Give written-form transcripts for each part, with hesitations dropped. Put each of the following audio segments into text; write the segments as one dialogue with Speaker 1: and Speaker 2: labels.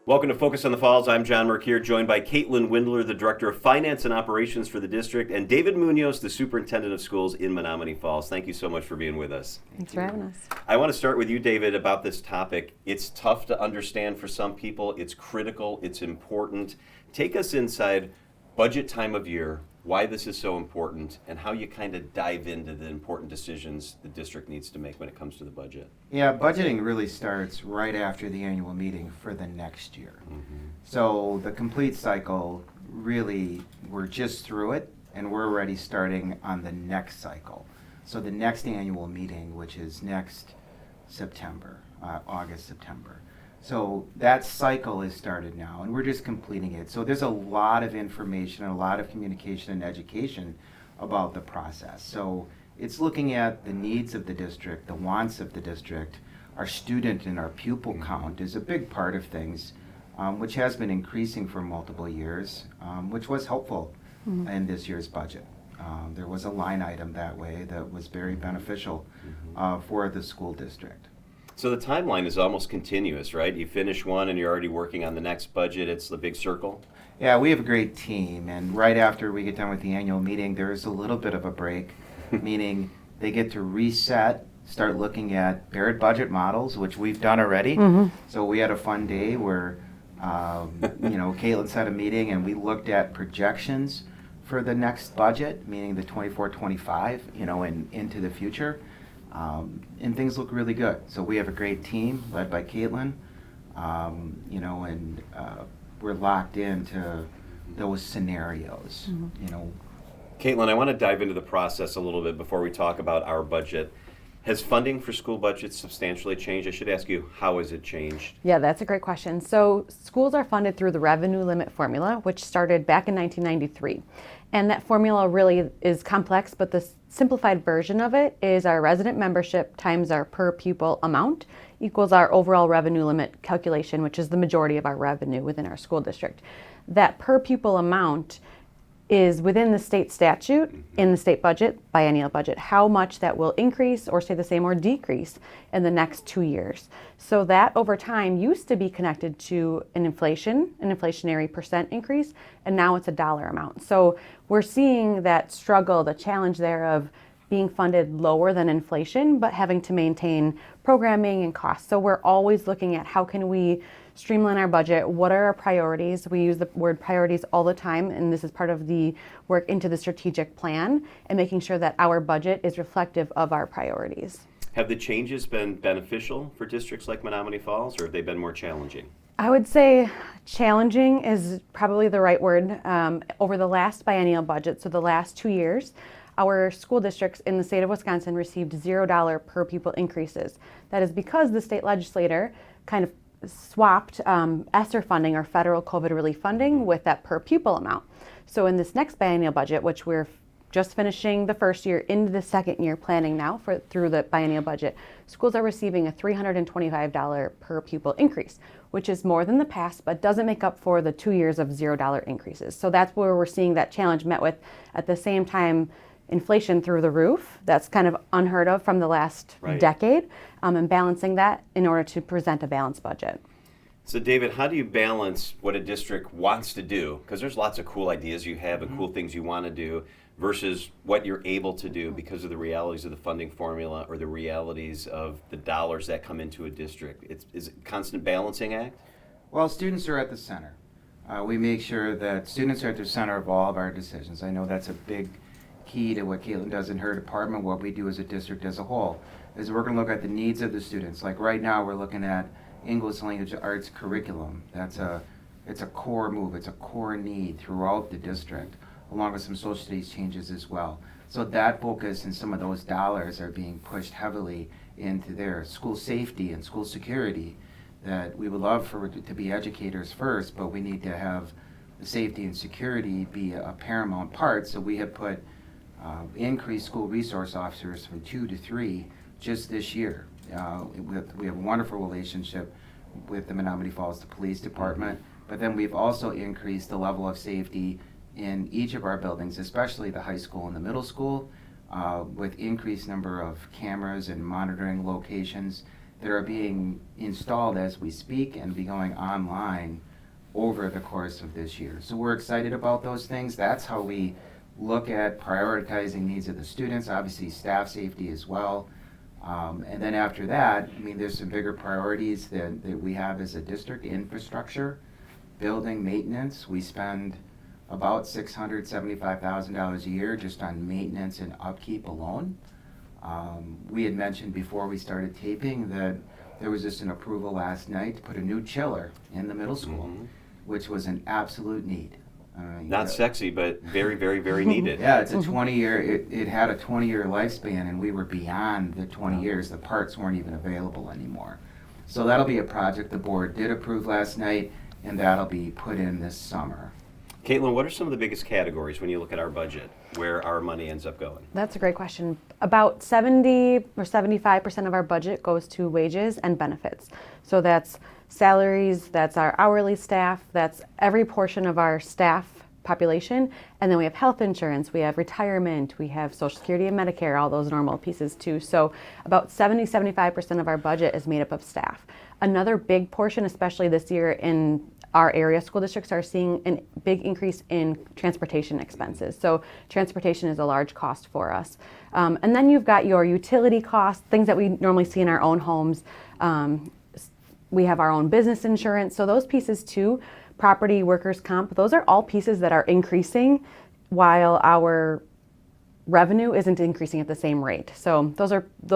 Speaker 1: Welcome to Focus on the Falls. I'm John Mercure, joined by Caitlin Windler, the Director of Finance and Operations for the district, and David Muñoz, the Superintendent of Schools in Menomonee Falls. Thank you so much for being with us.
Speaker 2: Thanks for having us.
Speaker 1: I want to start with you, David, about this topic. It's tough to understand for some people. It's critical. It's important. Take us inside budget time of year, why this is so important, and how you kind of dive into the important decisions the district needs to make when it comes to the budget.
Speaker 3: Yeah, budgeting really starts right after the annual meeting for the next year. So the complete cycle, really, we're just through it, and we're already starting on the next cycle. So the next annual meeting, which is next September, August, September. So that cycle is started now, and we're just completing it. So there's a lot of information, and a lot of communication and education about the process. So it's looking at the needs of the district, the wants of the district. Our student and our pupil count is a big part of things, which has been increasing for multiple years, which was helpful in this year's budget. There was a line item that way that was very beneficial for the school district.
Speaker 1: So the timeline is almost continuous, right? You finish one and you're already working on the next budget. It's the big circle.
Speaker 3: Yeah, we have a great team, and right after we get done with the annual meeting, there is a little bit of a break, meaning they get to reset, start looking at paired budget models, which we've done already. So we had a fun day where, Caitlin set a meeting and we looked at projections for the next budget, meaning the 24-25, and into the future. And things look really good. So we have a great team led by Caitlin, and we're locked into those scenarios,
Speaker 1: Caitlin, I want to dive into the process a little bit before we talk about our budget. Has funding for school budgets substantially changed? I should ask you, how has it changed?
Speaker 2: Yeah, that's a great question. So schools are funded through the revenue limit formula, which started back in 1993. And that formula really is complex, but the simplified version of it is our resident membership times our per pupil amount equals our overall revenue limit calculation, which is the majority of our revenue within our school district. That per pupil amount is within the state statute, in the state budget, biennial budget, how much that will increase or stay the same or decrease in the next 2 years. So that over time used to be connected to an inflationary percent increase, and now it's a dollar amount. So we're seeing that struggle, the challenge there of being funded lower than inflation, but having to maintain programming and costs. So we're always looking at how can we streamline our budget, what are our priorities? We use the word priorities all the time, and this is part of the work into the strategic plan and making sure that our budget is reflective of our priorities.
Speaker 1: Have the changes been beneficial for districts like Menomonee Falls, or have they been more challenging?
Speaker 2: I would say challenging is probably the right word. Over the last biennial budget, so the last 2 years, our school districts in the state of Wisconsin received $0 per pupil increases. That is because the state legislator kind of swapped ESSER funding, or federal COVID relief funding, with that per pupil amount. So in this next biennial budget, which we're just finishing the first year into the second year planning now through the biennial budget, schools are receiving a $325 per pupil increase, which is more than the past, but doesn't make up for the 2 years of $0 increases. So that's where we're seeing that challenge met with, at the same time, inflation through the roof. That's kind of unheard of from the last decade, and balancing that in order to present a balanced budget.
Speaker 1: So David, how do you balance what a district wants to do, because there's lots of cool ideas you have and cool things you want to do, versus what you're able to do because of the realities of the funding formula or the realities of the dollars that come into a district? Is it a constant balancing act?
Speaker 3: Well, students are at the center. We make sure that students are at the center of all of our decisions. I know that's a big key to what Caitlin does in her department, what we do as a district as a whole, is we're going to look at the needs of the students. Like right now, we're looking at English language arts curriculum. It's a core move. It's a core need throughout the district, along with some social studies changes as well. So that focus and some of those dollars are being pushed heavily into their school safety and school security. That we would love for to be educators first, but we need to have the safety and security be a paramount part. So we have put increased school resource officers from 2 to 3 just this year. We have a wonderful relationship with the Menomonee Falls Police Department, but then we've also increased the level of safety in each of our buildings, especially the high school and the middle school, with increased number of cameras and monitoring locations that are being installed as we speak and be going online over the course of this year. So we're excited about those things. That's how we look at prioritizing needs of the students, obviously staff safety as well. And then after that, I mean, there's some bigger priorities that we have as a district: infrastructure, building maintenance. We spend about $675,000 a year just on maintenance and upkeep alone. We had mentioned before we started taping that there was just an approval last night to put a new chiller in the middle school, which was an absolute need.
Speaker 1: Not sexy, but very, very, very needed.
Speaker 3: Yeah, it's a 20-year, it had a 20-year lifespan, and we were beyond the 20 years. The parts weren't even available anymore. So that'll be a project the board did approve last night, and that'll be put in this summer.
Speaker 1: Caitlin, what are some of the biggest categories when you look at our budget, where our money ends up going?
Speaker 2: That's a great question. About 70 or 75% of our budget goes to wages and benefits. So that's salaries, that's our hourly staff, that's every portion of our staff population. And then we have health insurance, we have retirement, we have Social Security and Medicare, all those normal pieces too. So about 75% of our budget is made up of staff. Another big portion, especially this year in our area school districts, are seeing a big increase in transportation expenses. So transportation is a large cost for us. And then you've got your utility costs, things that we normally see in our own homes. We have our own business insurance. So those pieces too, property, workers' comp, those are all pieces that are increasing while our revenue isn't increasing at the same rate. So those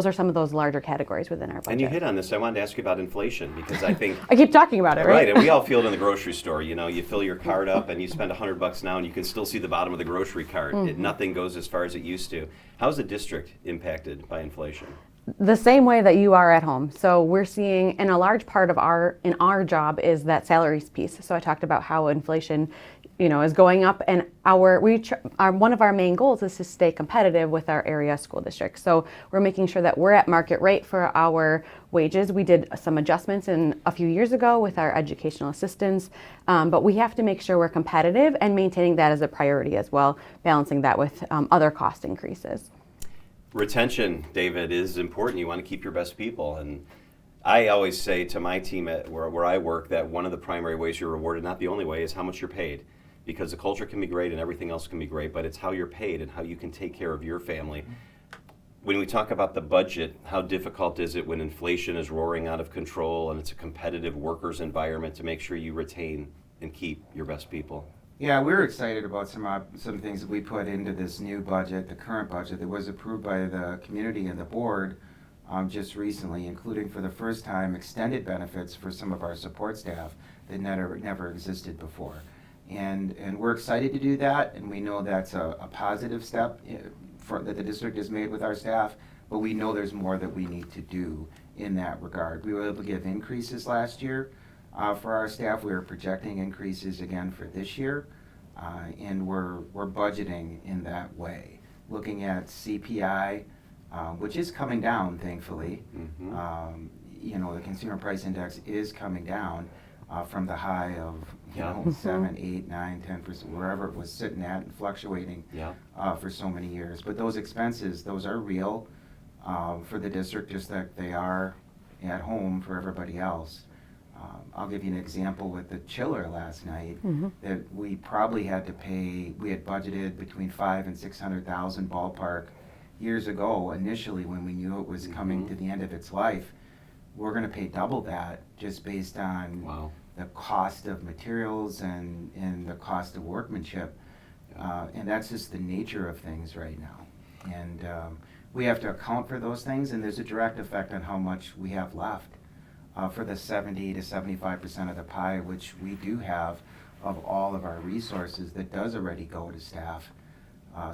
Speaker 2: are some of those larger categories within our budget.
Speaker 1: And you hit on this. I wanted to ask you about inflation because I think
Speaker 2: I keep talking about it, right?
Speaker 1: Right, and we all feel it in the grocery store. You know, you fill your cart up and you spend $100 now, and you can still see the bottom of the grocery cart. Nothing goes as far as it used to. How's the district impacted by inflation?
Speaker 2: The same way that you are at home. So we're seeing, and a large part of our job is that salaries piece. So I talked about how inflation, is going up, and one of our main goals is to stay competitive with our area school district. So we're making sure that we're at market rate for our wages. We did some adjustments a few years ago with our educational assistants, but we have to make sure we're competitive and maintaining that as a priority as well, balancing that with other cost increases.
Speaker 1: Retention, David, is important. You want to keep your best people. And I always say to my team at where I work that one of the primary ways you're rewarded, not the only way, is how much you're paid. Because the culture can be great and everything else can be great, but it's how you're paid and how you can take care of your family. When we talk about the budget, how difficult is it when inflation is roaring out of control and it's a competitive workers' environment to make sure you retain and keep your best people?
Speaker 3: Yeah, we're excited about some things that we put into this new budget, the current budget that was approved by the community and the board just recently, including for the first time extended benefits for some of our support staff that never existed before. And we're excited to do that, and we know that's a positive step that the district has made with our staff, but we know there's more that we need to do in that regard. We were able to give increases last year for our staff. We are projecting increases again for this year, and we're budgeting in that way. Looking at CPI, which is coming down, thankfully. The Consumer Price Index is coming down from the high of 7, 8, 9, 10%, wherever it was sitting at and fluctuating for so many years. But those expenses, those are real for the district, just like they are at home for everybody else. I'll give you an example with the chiller last night that we probably had to pay. We had budgeted between $500,000 and $600,000 ballpark years ago. Initially, when we knew it was coming to the end of its life, we're going to pay double that just based on the cost of materials and the cost of workmanship, and that's just the nature of things right now. And we have to account for those things, and there's a direct effect on how much we have left for the 70 to 75% of the pie, which we do have of all of our resources that does already go to staff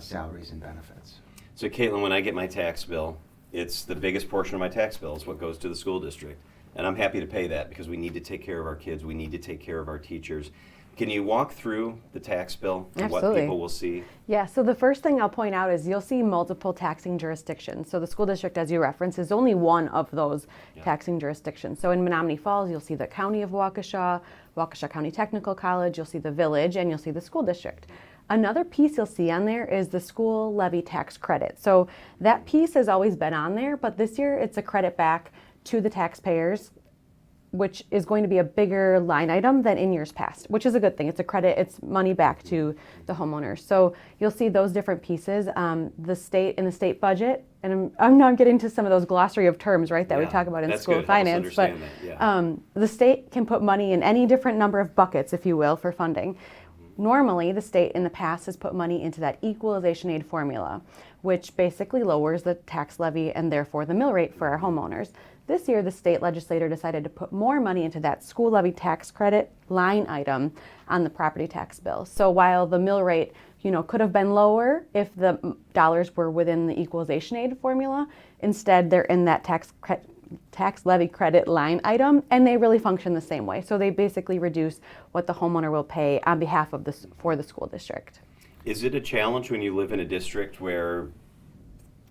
Speaker 3: salaries and benefits.
Speaker 1: So Caitlin, when I get my tax bill, it's the biggest portion of my tax bill is what goes to the school district. And I'm happy to pay that because we need to take care of our kids. We need to take care of our teachers. Can you walk through the tax bill and what people will see?
Speaker 2: Yeah, so the first thing I'll point out is you'll see multiple taxing jurisdictions. So the school district, as you referenced, is only one of those taxing jurisdictions. So in Menomonee Falls, you'll see the County of Waukesha, Waukesha County Technical College, you'll see the village, and you'll see the school district. Another piece you'll see on there is the school levy tax credit. So that piece has always been on there, but this year it's a credit back to the taxpayers, which is going to be a bigger line item than in years past, which is a good thing. It's a credit, it's money back to the homeowners. So you'll see those different pieces. The state budget, and I'm not getting to some of those glossary of terms, right, that we talk about in school finance, but the state can put money in any different number of buckets, if you will, for funding. Normally, the state in the past has put money into that equalization aid formula, which basically lowers the tax levy and therefore the mill rate for our homeowners. This year, the state legislature decided to put more money into that school levy tax credit line item on the property tax bill. So while the mill rate, could have been lower if the dollars were within the equalization aid formula, instead they're in that tax levy credit line item, and they really function the same way. So they basically reduce what the homeowner will pay on behalf of for the school district.
Speaker 1: Is it a challenge when you live in a district where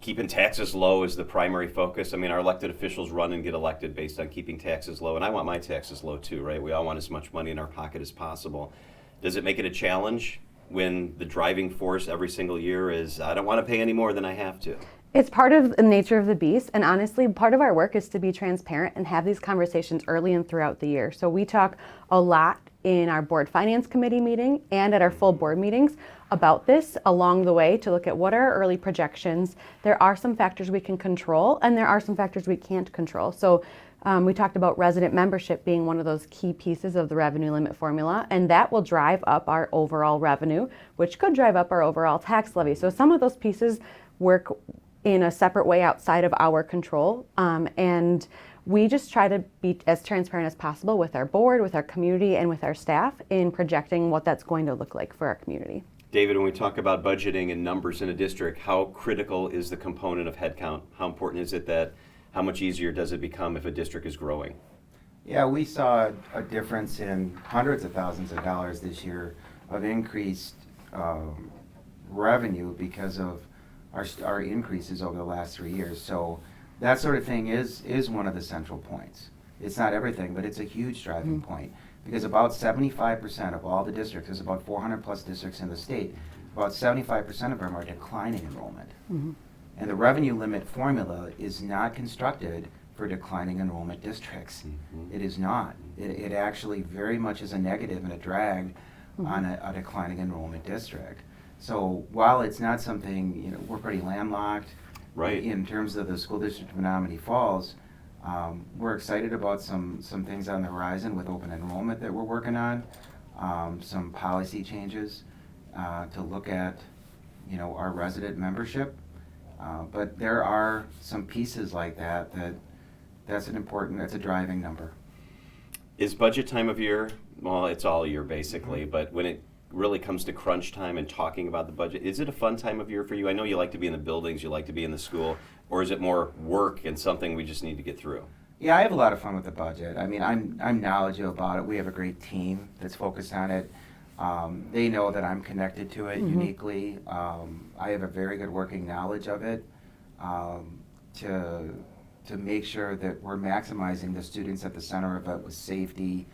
Speaker 1: keeping taxes low is the primary focus? I mean, our elected officials run and get elected based on keeping taxes low, and I want my taxes low too, right? We all want as much money in our pocket as possible. Does it make it a challenge when the driving force every single year is, I don't want to pay any more than I have to?
Speaker 2: It's part of the nature of the beast, and honestly, part of our work is to be transparent and have these conversations early and throughout the year. So we talk a lot in our board finance committee meeting and at our full board meetings about this along the way to look at what are our early projections. There are some factors we can control, and there are some factors we can't control. So we talked about resident membership being one of those key pieces of the revenue limit formula, and that will drive up our overall revenue, which could drive up our overall tax levy. So some of those pieces work in a separate way outside of our control, and we just try to be as transparent as possible with our board, with our community, and with our staff in projecting what that's going to look like for our community.
Speaker 1: David, when we talk about budgeting and numbers in a district, how critical is the component of headcount? How important is it that, how much easier does it become if a district is growing?
Speaker 3: Yeah, we saw a difference in hundreds of thousands of dollars this year of increased revenue because of our increases over the last 3 years. So that sort of thing is one of the central points. It's not everything, but it's a huge driving point, because about 75% of all the districts, there's about 400 plus districts in the state, about 75% of them are declining enrollment. And the revenue limit formula is not constructed for declining enrollment districts. It is not. It actually very much is a negative and a drag on a declining enrollment district. So while it's not something, we're pretty landlocked in terms of the school district of Menomonee Falls, we're excited about some things on the horizon with open enrollment that we're working on, some policy changes to look at, our resident membership. But there are some pieces like that's a driving number.
Speaker 1: Is budget time of year, well, it's all year basically, but when it really comes to crunch time and talking about the budget, is it a fun time of year for you? I know you like to be in the buildings, you like to be in the school, or is it more work and something we just need to get through?
Speaker 3: Yeah, I have a lot of fun with the budget. I mean, I'm knowledgeable about it. We have a great team that's focused on it. They know that I'm connected to it uniquely. I have a very good working knowledge of it to make sure that we're maximizing the students at the center of it with safety.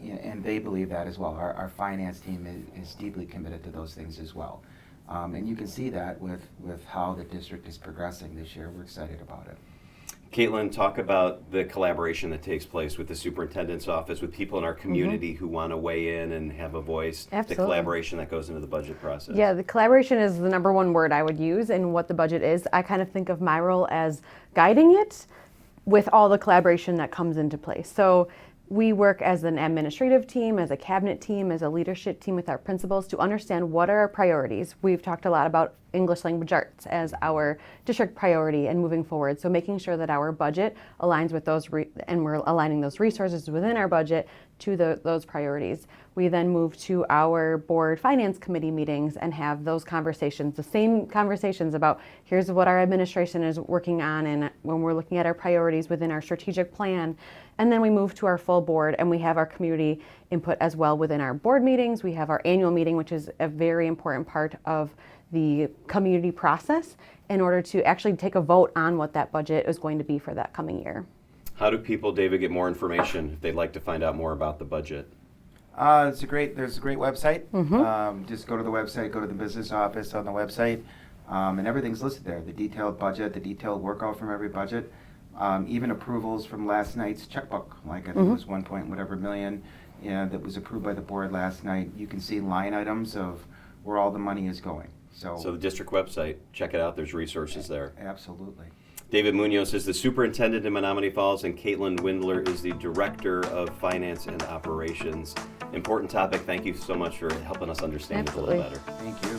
Speaker 3: And they believe that as well. Our finance team is deeply committed to those things as well. And you can see that with how the district is progressing this year. We're excited about it.
Speaker 1: Caitlin, talk about the collaboration that takes place with the superintendent's office, with people in our community who want to weigh in and have a voice.
Speaker 2: Absolutely.
Speaker 1: The collaboration that goes into the budget process.
Speaker 2: Yeah, the collaboration is the number one word I would use in what the budget is. I kind of think of my role as guiding it with all the collaboration that comes into place. So we work as an administrative team, as a cabinet team, as a leadership team with our principals to understand what are our priorities. We've talked a lot about English language arts as our district priority and moving forward. So making sure that our budget aligns with those, and we're aligning those resources within our budget to those priorities. We then move to our board finance committee meetings and have those conversations, the same conversations about here's what our administration is working on and when we're looking at our priorities within our strategic plan. And then we move to our full board and we have our community input as well within our board meetings. We have our annual meeting, which is a very important part of the community process in order to actually take a vote on what that budget is going to be for that coming year.
Speaker 1: How do people, David, get more information if they'd like to find out more about the budget?
Speaker 3: There's a great website. Just go to the website, go to the business office on the website, and everything's listed there. The detailed budget, the detailed workout from every budget. Even approvals from last night's checkbook, like I think it was 1 point whatever million, that was approved by the board last night. You can see line items of where all the money is going.
Speaker 1: So the district website, check it out. There's resources there.
Speaker 3: Absolutely.
Speaker 1: David Muñoz is the superintendent in Menomonee Falls, and Caitlin Windler is the director of finance and operations. Important topic. Thank you so much for helping us understand it a little better.
Speaker 3: Thank you.